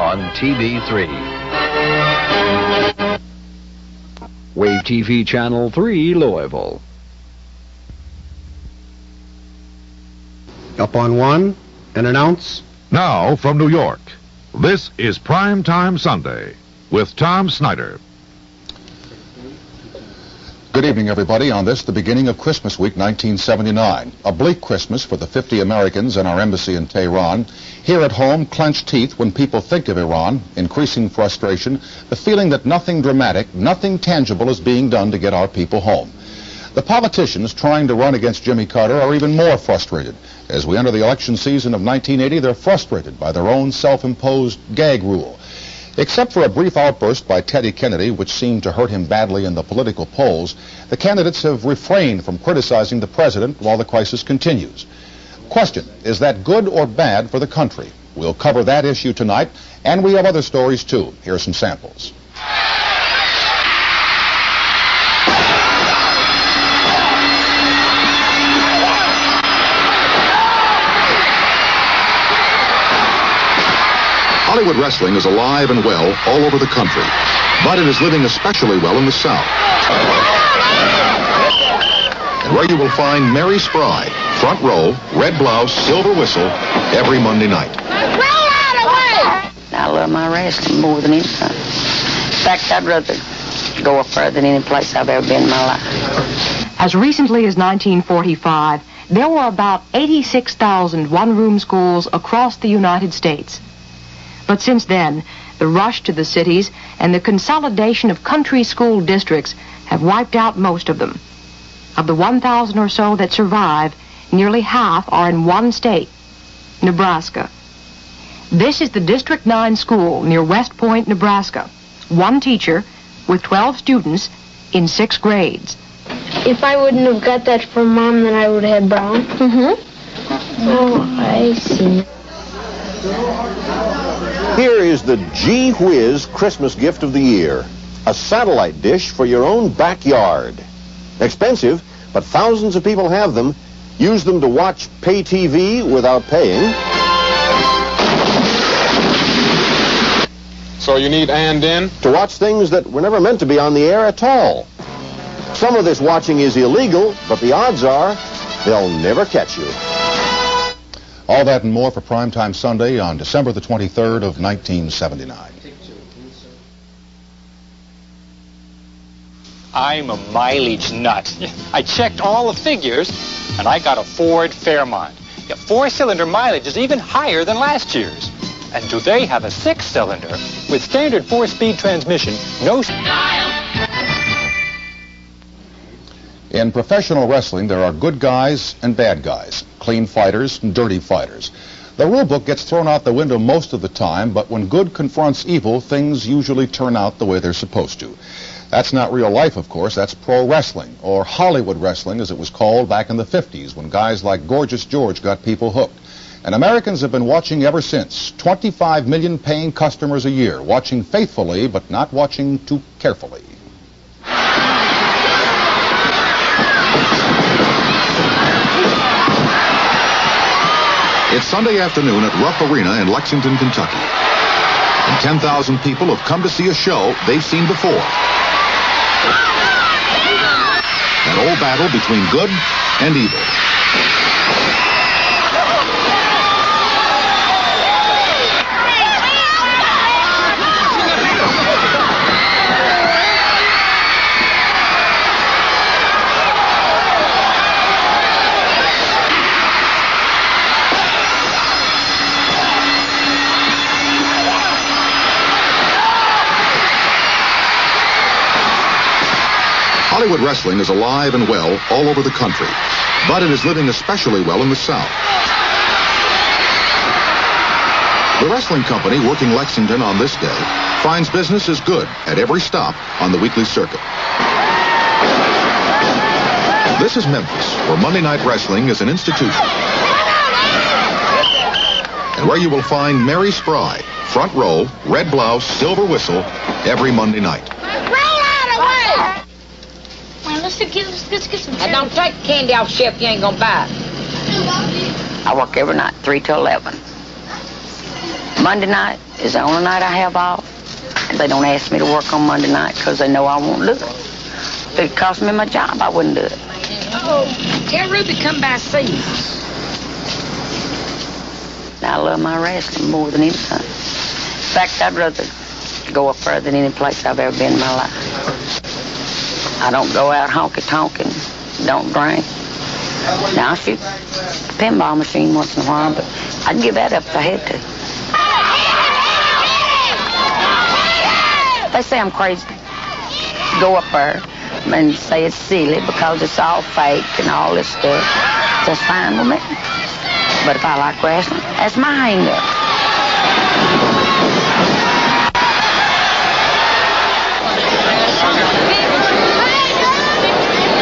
on TV3. Wave TV Channel 3, Louisville. Up on one, and announce. Now from New York, this is Prime Time Sunday with Tom Snyder. Good evening, everybody. On this, the beginning of Christmas week 1979. A bleak Christmas for the 50 Americans in our embassy in Tehran. Here at home, clenched teeth when people think of Iran, increasing frustration, the feeling that nothing dramatic, nothing tangible is being done to get our people home. The politicians trying to run against Jimmy Carter are even more frustrated. As we enter the election season of 1980, they're frustrated by their own self-imposed gag rule. Except for a brief outburst by Teddy Kennedy, which seemed to hurt him badly in the political polls, the candidates have refrained from criticizing the president while the crisis continues. Question, is that good or bad for the country? We'll cover that issue tonight, and we have other stories too. Here are some samples. Hollywood wrestling is alive and well all over the country, but it is living especially well in the South. And where you will find Mary Spry, front row, red blouse, silver whistle, every Monday night. I love my wrestling more than anything. In fact, I'd rather go further than any place I've ever been in my life. As recently as 1945, there were about 86,000 one-room schools across the United States. But since then, the rush to the cities and the consolidation of country school districts have wiped out most of them. Of the 1,000 or so that survive, nearly half are in one state, Nebraska. This is the District 9 school near West Point, Nebraska. One teacher with 12 students in 6 grades. If I wouldn't have got that from Mom, then I would have had brown. Mm-hmm. Oh, I see. Here is the Gee Whiz Christmas gift of the year. A satellite dish for your own backyard. Expensive, but thousands of people have them. Use them to watch pay TV without paying. So you need and in? To watch things that were never meant to be on the air at all. Some of this watching is illegal, but the odds are they'll never catch you. All that and more for Primetime Sunday on December the 23rd of 1979. I'm a mileage nut. I checked all the figures, and I got a Ford Fairmont. Yeah, 4-cylinder mileage is even higher than last year's. And do they have a 6-cylinder with standard 4-speed transmission, no... In professional wrestling, there are good guys and bad guys, clean fighters and dirty fighters. The rule book gets thrown out the window most of the time, but when good confronts evil, things usually turn out the way they're supposed to. That's not real life, of course. That's pro wrestling, or Hollywood wrestling, as it was called back in the 50s, when guys like Gorgeous George got people hooked. And Americans have been watching ever since. 25 million paying customers a year, watching faithfully, but not watching too carefully. It's Sunday afternoon at Rupp Arena in Lexington, Kentucky. And 10,000 people have come to see a show they've seen before. An old battle between good and evil. Hollywood wrestling is alive and well all over the country, but it is living especially well in the South. The wrestling company working Lexington on this day finds business is good at every stop on the weekly circuit. This is Memphis, where Monday Night Wrestling is an institution. And where you will find Mary Spry, front row, red blouse, silver whistle, every Monday night. Let's get some. I don't take candy off shelf you ain't gonna buy. I work every night, 3 to 11. Monday night is the only night I have off. They don't ask me to work on Monday night because they know I won't do it. If it cost me my job, I wouldn't do it. Oh, tell Ruby come by see me. I love my wrestling more than anything. In fact, I'd rather go up further than any place I've ever been in my life. I don't go out honky-tonkin', don't drink. Now, I shoot the pinball machine once in a while, but I'd give that up if I had to. They say I'm crazy to go up there and say it's silly because it's all fake and all this stuff. That's fine with me. But if I like wrestling, that's my hang-up.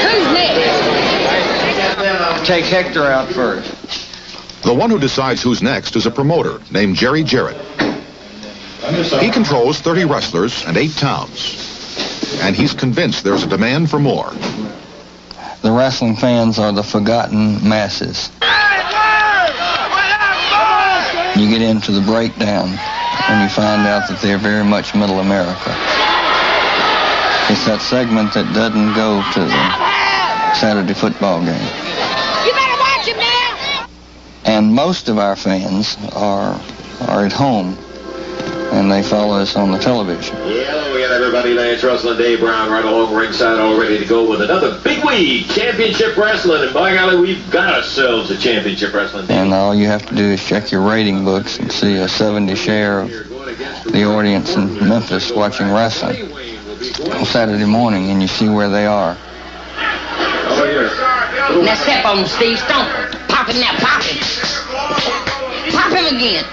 Who's next? Take Hector out first. The one who decides who's next is a promoter named Jerry Jarrett. He controls 30 wrestlers and 8 towns. And he's convinced there's a demand for more. The wrestling fans are the forgotten masses. You get into the breakdown and you find out that they're very much middle America. It's that segment that doesn't go to the Saturday football game. You better watch him now. And most of our fans are at home, and they follow us on the television. Yeah, we got everybody. Lance Russell and Dave Brown right along ringside, all ready to go with another big week, championship wrestling. And by golly, we've got ourselves a championship wrestling team. And all you have to do is check your rating books and see a 70 share of the audience in Memphis watching wrestling on Saturday morning, and you see where they are. Now step on him, Steve. Stomp him. Pop him now. Pop him. Pop him again.